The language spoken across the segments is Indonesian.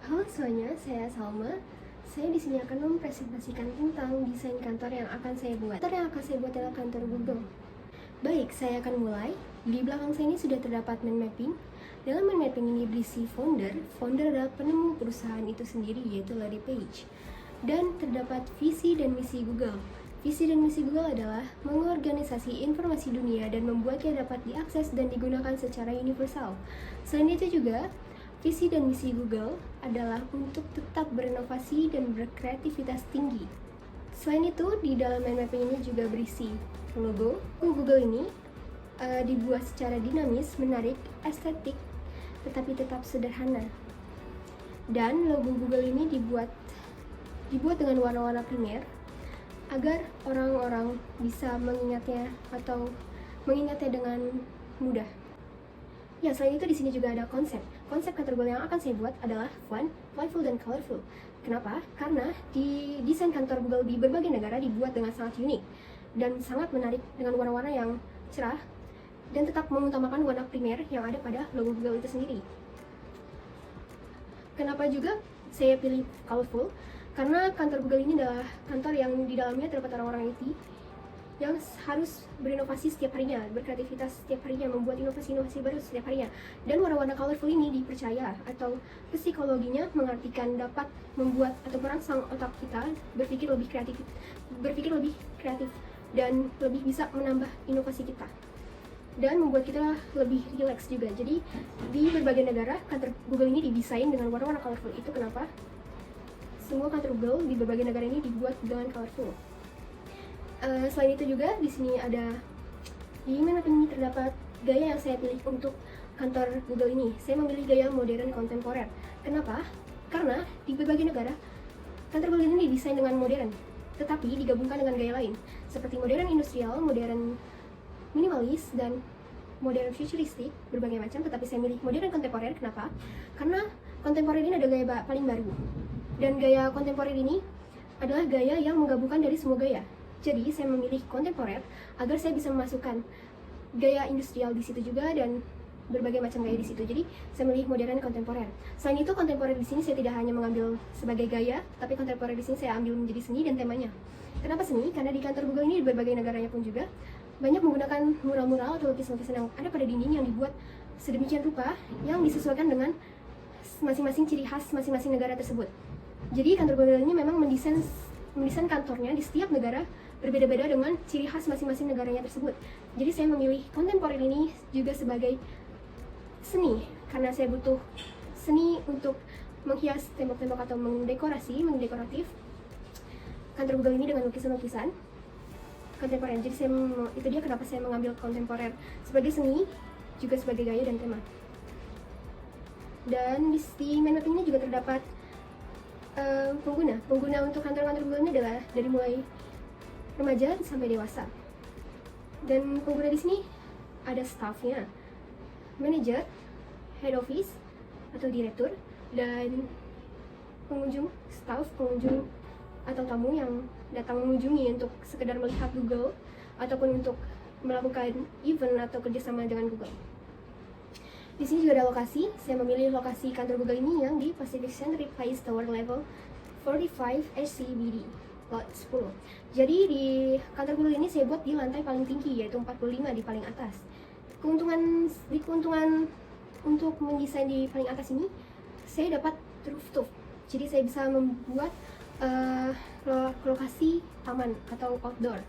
Halo semuanya, saya Salma. Saya di sini akan mempresentasikan tentang desain kantor yang akan saya buat. Kantor yang akan saya buat adalah kantor Google. Baik, saya akan mulai. Di belakang saya ini sudah terdapat mind mapping. Dalam mind mapping ini berisi founder. Founder adalah penemu perusahaan itu sendiri, yaitu Larry Page. Dan terdapat visi dan misi Google. Visi dan misi Google adalah mengorganisasi informasi dunia dan membuatnya dapat diakses dan digunakan secara universal. Selain itu juga, visi dan misi Google adalah untuk tetap berinovasi dan berkreativitas tinggi. Selain itu, di dalam mind mapping ini juga berisi logo. Google ini dibuat secara dinamis, menarik, estetik, tetapi tetap sederhana. Dan logo Google ini dibuat dengan warna-warna primer agar orang-orang bisa mengingatnya atau mengingatnya dengan mudah. Ya, selain itu di sini juga ada konsep. Konsep kantor Google yang akan saya buat adalah fun, playful, dan colorful. Kenapa? Karena di desain kantor Google di berbagai negara dibuat dengan sangat unik dan sangat menarik dengan warna-warna yang cerah dan tetap mengutamakan warna primer yang ada pada logo Google itu sendiri. Kenapa juga saya pilih colorful? Karena kantor Google ini adalah kantor yang di dalamnya terdapat orang-orang IT yang harus berinovasi setiap harinya, berkreativitas setiap harinya, membuat inovasi-inovasi baru setiap harinya. Dan warna-warna colorful ini dipercaya atau psikologinya mengartikan dapat membuat atau merangsang otak kita berpikir lebih kreatif dan lebih bisa menambah inovasi kita dan membuat kita lebih rileks juga. Jadi di berbagai negara kantor Google ini didesain dengan warna-warna colorful. Itu kenapa semua kantor Google di berbagai negara ini dibuat dengan colorful. Selain itu juga di sini ada di mana ini terdapat gaya yang saya pilih untuk kantor Google ini. Saya memilih gaya modern kontemporer. Kenapa? Karena di berbagai negara kantor Google ini didesain dengan modern, tetapi digabungkan dengan gaya lain seperti modern industrial, modern minimalis, dan modern futuristik, berbagai macam. Tetapi saya milih modern kontemporer. Kenapa? Karena kontemporer ini ada gaya paling baru, dan gaya kontemporer ini adalah gaya yang menggabungkan dari semua gaya. Jadi saya memilih kontemporer agar saya bisa memasukkan gaya industrial di situ juga dan berbagai macam gaya di situ. Jadi saya memilih modern kontemporer. Selain itu, kontemporer di sini saya tidak hanya mengambil sebagai gaya, tapi kontemporer di sini saya ambil menjadi seni dan temanya. Kenapa seni? Karena di kantor Google ini di berbagai negaranya pun juga banyak menggunakan mural-mural atau lukisan-lukisan yang ada pada dinding yang dibuat sedemikian rupa yang disesuaikan dengan masing-masing ciri khas masing-masing negara tersebut. Jadi kantor Google ini memang mendesain kantornya di setiap negara berbeda-beda dengan ciri khas masing-masing negaranya tersebut. Jadi saya memilih kontemporer ini juga sebagai seni karena saya butuh seni untuk menghias tembok-tembok atau mendekoratif kantor Google ini dengan lukisan-lukisan kontemporer. Jadi itu dia kenapa saya mengambil kontemporer sebagai seni juga sebagai gaya dan tema. Dan di mind mapping ini juga terdapat pengguna untuk kantor-kantor Google ini adalah dari mulai remaja sampai dewasa. Dan pengguna di sini ada staffnya, manajer, head office atau direktur, dan pengunjung atau tamu yang datang mengunjungi untuk sekedar melihat Google ataupun untuk melakukan event atau kerjasama dengan Google. Di sini juga ada lokasi. Saya memilih lokasi kantor Google ini yang di Pacific Century Place Tower Level 45 SCBD Lot 10. Jadi di kantor Google ini saya buat di lantai paling tinggi, yaitu 45 di paling atas. Keuntungan untuk mendesain di paling atas ini, saya dapat rooftop. Jadi saya bisa membuat lokasi taman atau outdoor.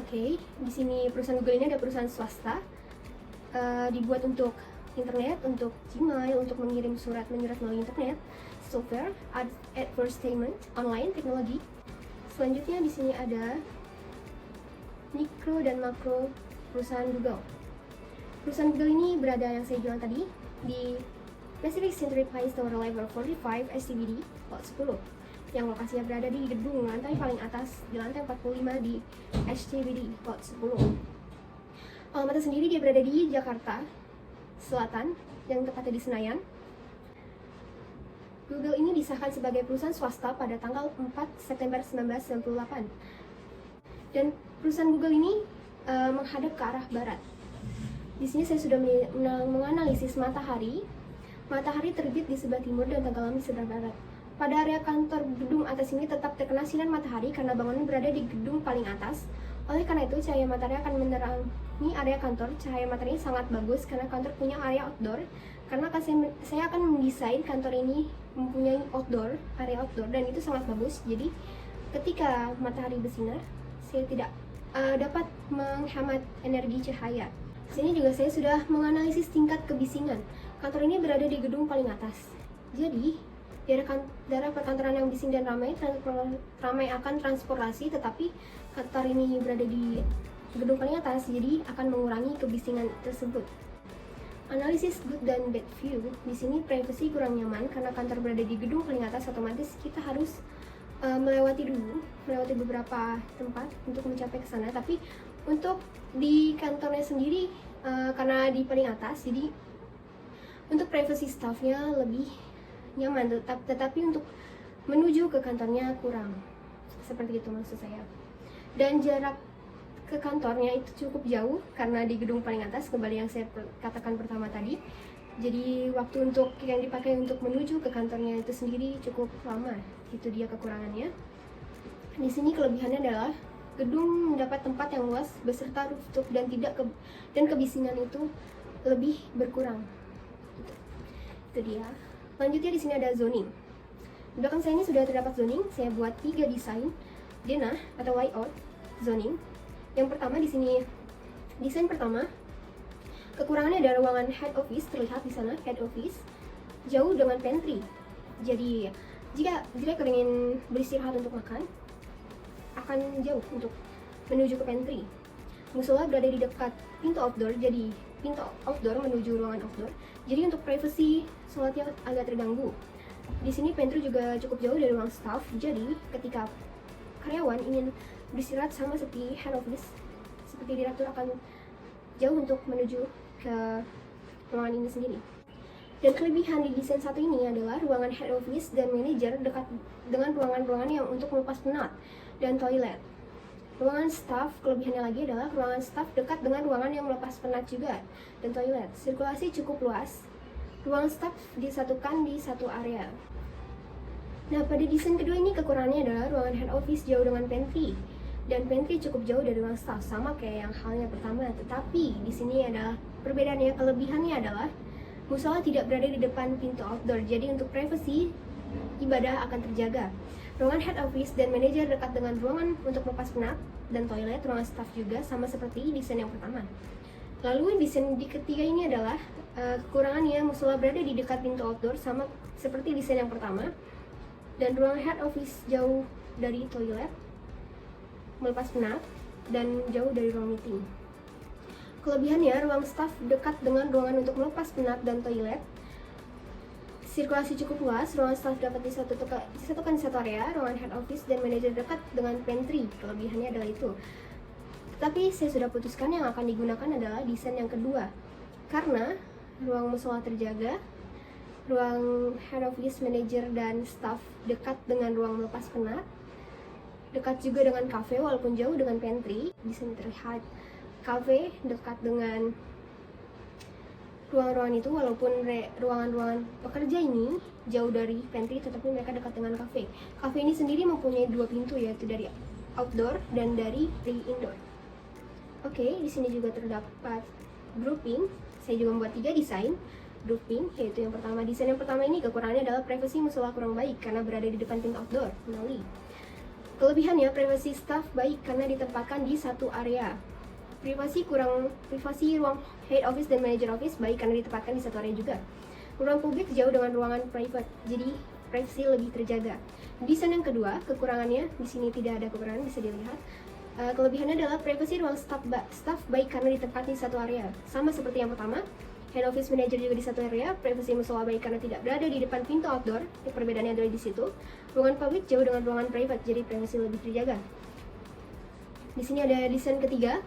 Oke, di sini perusahaan Google ini ada perusahaan swasta, dibuat untuk internet, untuk Gmail, untuk mengirim surat menyurat melalui internet, software, advertisement, online, teknologi. Selanjutnya di sini ada mikro dan makro perusahaan Google. Perusahaan Google ini berada yang saya bilang tadi di Pacific Century Place Tower Level 45 SCBD Lot 10 yang lokasinya berada di gedung lantai paling atas di lantai 45 di SCBD Lot 10. Alamatnya sendiri dia berada di Jakarta Selatan, yang tepatnya di Senayan. Google ini disahkan sebagai perusahaan swasta pada tanggal 4 September 1998. Dan perusahaan Google ini menghadap ke arah barat. Di sini saya sudah menganalisis matahari Matahari terbit di sebelah timur dan tenggelam di sebelah barat. Pada area kantor gedung atas ini tetap terkena sinar matahari karena bangunan berada di gedung paling atas. Oleh karena itu, cahaya matahari akan menerangi area kantor. Cahaya matahari sangat bagus karena kantor punya area outdoor. Karena saya akan mendesain kantor ini mempunyai area outdoor, dan itu sangat bagus. Jadi, ketika matahari bersinar, saya tidak dapat menghemat energi cahaya. Di sini juga saya sudah menganalisis tingkat kebisingan. Kantor ini berada di gedung paling atas. Jadi, daerah perkantoran yang bising dan ramai akan transportasi, tetapi kantor ini berada di gedung paling atas, jadi akan mengurangi kebisingan tersebut. Analisis good dan bad view. Di sini privasi kurang nyaman karena kantor berada di gedung paling atas, otomatis kita harus melewati beberapa tempat untuk mencapai ke sana. Tapi untuk di kantornya sendiri karena di paling atas, jadi untuk privasi staffnya lebih nyaman, tetapi untuk menuju ke kantornya kurang. Seperti itu maksud saya. Dan jarak ke kantornya itu cukup jauh karena di gedung paling atas, kembali yang saya katakan pertama tadi. Jadi waktu yang dipakai untuk menuju ke kantornya itu sendiri cukup lama. Itu dia kekurangannya. Di sini kelebihannya adalah gedung mendapat tempat yang luas beserta rooftop dan kebisingan itu lebih berkurang. Itu dia. Selanjutnya di sini ada zoning. Di belakang saya ini sudah terdapat zoning. Saya buat 3 desain denah atau layout zoning. Yang pertama di sini, desain pertama, kekurangannya ada ruangan head office, terlihat di sana head office jauh dengan pantry. Jadi jika kalian ingin beristirahat untuk makan, akan jauh untuk menuju ke pantry. Musola berada di dekat pintu outdoor, jadi pintu outdoor menuju ruangan outdoor. Jadi untuk privacy sholatnya agak terganggu. Di sini pantry juga cukup jauh dari ruang staff. Jadi ketika karyawan ingin beristirahat sama seperti head office, seperti direktur, akan jauh untuk menuju ke ruangan ini sendiri. Dan kelebihan di desain satu ini adalah ruangan head office dan manager dekat dengan ruangan-ruangan yang untuk melepas penat dan toilet. Ruangan staff, kelebihannya lagi adalah ruangan staff dekat dengan ruangan yang melepas penat juga dan toilet. Sirkulasi cukup luas. Ruang staff disatukan di satu area. Nah, pada desain kedua ini kekurangannya adalah ruangan head office jauh dengan pantry, dan pantry cukup jauh dari ruang staff, sama kayak yang halnya pertama. Tetapi di sini adalah perbedaannya, kelebihannya adalah musola tidak berada di depan pintu outdoor, jadi untuk privasi ibadah akan terjaga. Ruangan head office dan manajer dekat dengan ruangan untuk melepas penat dan toilet. Ruangan staff juga sama seperti desain yang pertama. Lalu desain di ketiga ini adalah kekurangannya, musola berada di dekat pintu outdoor sama seperti desain yang pertama, dan ruang head office jauh dari toilet, melepas penat, dan jauh dari ruang meeting. Kelebihannya, ruang staff dekat dengan ruangan untuk melepas penat dan toilet. Sirkulasi cukup luas, ruang staff dapat disatukan di satu area. Ruangan head office dan manajer dekat dengan pantry. Kelebihannya adalah itu. Tapi saya sudah putuskan yang akan digunakan adalah desain yang kedua, karena ruang musola terjaga, ruang head office, manager, dan staff dekat dengan ruang melepas penat, dekat juga dengan cafe walaupun jauh dengan pantry. Di sini terlihat cafe dekat dengan ruang-ruangan itu, walaupun ruangan-ruangan pekerja ini jauh dari pantry, tetapi mereka dekat dengan cafe. Cafe ini sendiri mempunyai 2 pintu, yaitu dari outdoor dan dari indoor. Oke, di sini juga terdapat grouping. Saya juga membuat 3 desain grouping, yaitu yang pertama, desain yang pertama ini kekurangannya adalah privasi musola kurang baik karena berada di depan pintu outdoor. Kelebihannya, privasi staff baik karena ditempatkan di satu area. Privasi ruang head office dan manager office baik karena ditempatkan di satu area juga. Ruang publik jauh dengan ruangan private, jadi privasi lebih terjaga. Desain yang kedua, kekurangannya di sini tidak ada kekurangan, bisa dilihat. Kelebihannya adalah privasi ruang staff baik karena ditempatkan di satu area. Sama seperti yang pertama, head office manager juga di satu area. Privasi musola baik karena tidak berada di depan pintu outdoor. Perbedaannya adalah di situ. Ruangan publik jauh dengan ruangan private, jadi privasi lebih terjaga. Di sini ada desain ketiga.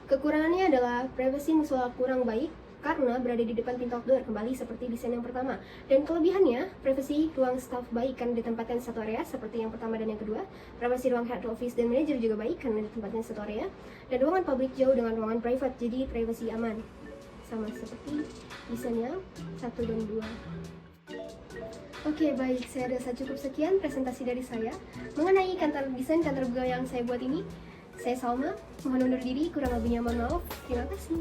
Kekurangannya adalah privasi musola kurang baik karena berada di depan pintu outdoor, kembali seperti desain yang pertama. Dan kelebihannya, privasi ruang staff baik karena ditempatkan di satu area seperti yang pertama dan yang kedua. Privasi ruang head office dan manager juga baik karena ditempatkan di satu area. Dan ruangan publik jauh dengan ruangan private, jadi privasi aman. sama seperti desainnya 1 dan 2. Oke, baik, saya rasa cukup sekian presentasi dari saya mengenai desain kantor Google yang saya buat ini. Saya Salma, mohon undur diri, kurang lebihnya mohon maaf. Terima kasih.